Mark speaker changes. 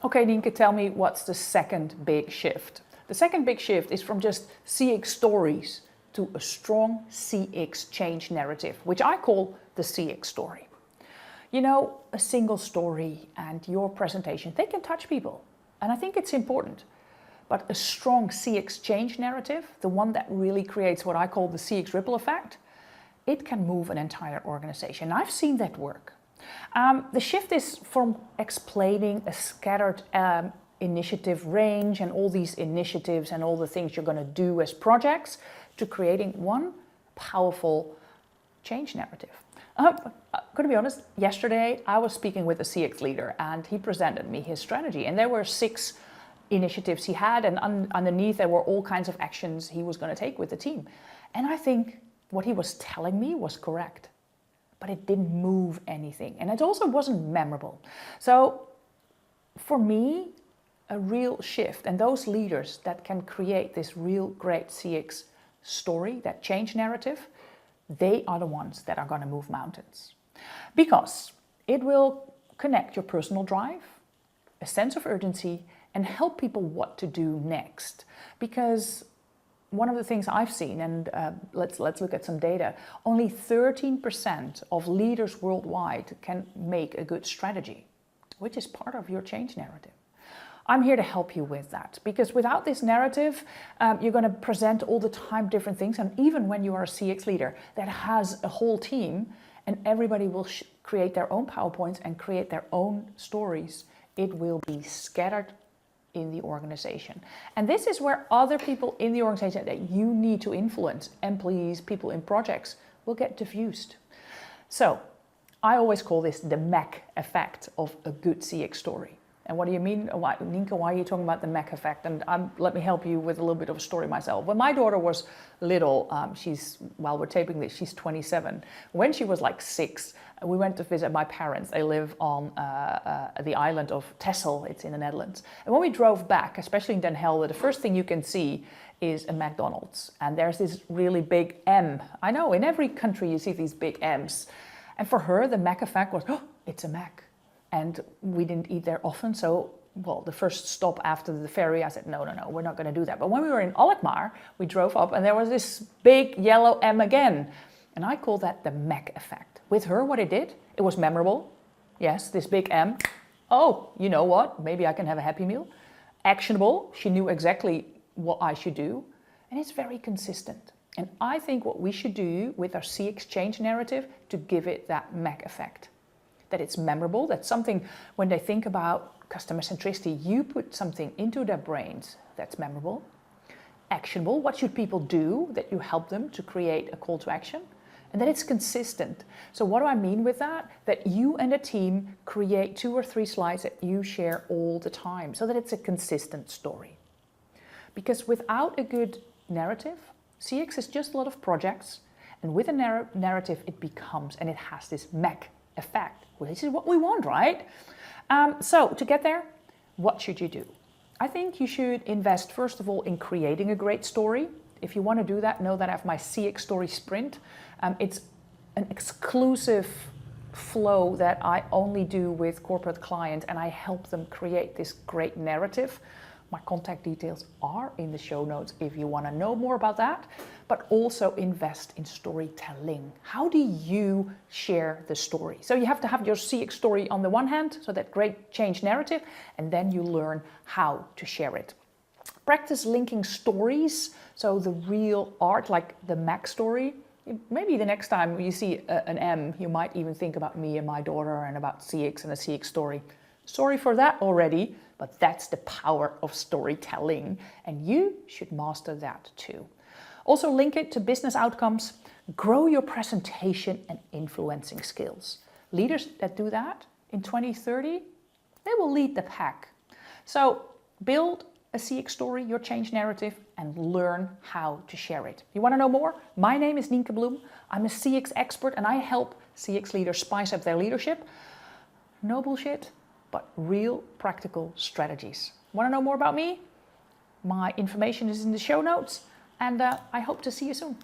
Speaker 1: Okay, Nienke, tell me what's the second big shift? The second big shift is from just CX stories to a strong CX change narrative, which I call the CX story. You know, a single story and your presentation, they can touch people. And I think it's important. But a strong CX change narrative, the one that really creates what I call the CX ripple effect, it can move an entire organization. I've seen that work. The shift is from explaining a scattered initiative range and all these initiatives and all the things you're going to do as projects to creating one powerful change narrative. I'm going to be honest, yesterday I was speaking with a CX leader and he presented me his strategy, and there were 6 initiatives he had, and underneath there were all kinds of actions he was going to take with the team. And I think what he was telling me was correct, but it didn't move anything, and it also wasn't memorable. So for me, a real shift, and those leaders that can create this real great CX story, that change narrative, they are the ones that are going to move mountains, because it will connect your personal drive, a sense of urgency, and help people what to do next. Because one of the things I've seen, and let's look at some data, only 13% of leaders worldwide can make a good strategy, which is part of your change narrative. I'm here to help you with that, because without this narrative, you're going to present all the time different things. And even when you are a CX leader that has a whole team and everybody will create their own PowerPoints and create their own stories, it will be scattered in the organization. And this is where other people in the organization that you need to influence, employees, people in projects, will get diffused. So I always call this the Mac effect of a good CX story. And what do you mean? Why, Nienke, why are you talking about the Mac effect? And let me help you with a little bit of a story myself. When my daughter was little, while we're taping this, she's 27. When she was like 6, we went to visit my parents. They live on the island of Texel, it's in the Netherlands. And when we drove back, especially in Den Helder, the first thing you can see is a McDonald's. And there's this really big M. I know, in every country you see these big M's. And for her, the Mac effect was, oh, it's a Mac. And we didn't eat there often, so, well, the first stop after the ferry, I said, no, we're not going to do that. But when we were in Alkmaar, we drove up and there was this big yellow M again. And I call that the Mac effect. With her, what it did, it was memorable. Yes, this big M. Oh, you know what? Maybe I can have a Happy Meal. Actionable. She knew exactly what I should do. And it's very consistent. And I think what we should do with our CX change narrative to give it that Mac effect. That it's memorable, that something, when they think about customer centricity, you put something into their brains that's memorable. Actionable, what should people do, that you help them to create a call to action, and that it's consistent. So what do I mean with that? That you and a team create 2 or 3 slides that you share all the time, so that it's a consistent story. Because without a good narrative, CX is just a lot of projects, and with a narrative it becomes, and it has this Mac effect. Well, this is what we want, right? So to get there, what should you do? I think you should invest, first of all, in creating a great story. If you want to do that, know that I have my CX Story Sprint. It's an exclusive flow that I only do with corporate clients, and I help them create this great narrative. My contact details are in the show notes if you want to know more about that. But also invest in storytelling. How do you share the story? So you have to have your CX story on the one hand, so that great change narrative, and then you learn how to share it. Practice linking stories, so the real art, like the Mac story. Maybe the next time you see an M, you might even think about me and my daughter and about CX and a CX story. Sorry for that already, but that's the power of storytelling, and you should master that too. Also link it to business outcomes, grow your presentation and influencing skills. Leaders that do that in 2030, they will lead the pack. So build a CX story, your change narrative, and learn how to share it. You want to know more? My name is Nienke Bloem. I'm a CX expert and I help CX leaders spice up their leadership. No bullshit, but real practical strategies. Want to know more about me? My information is in the show notes. And I hope to see you soon.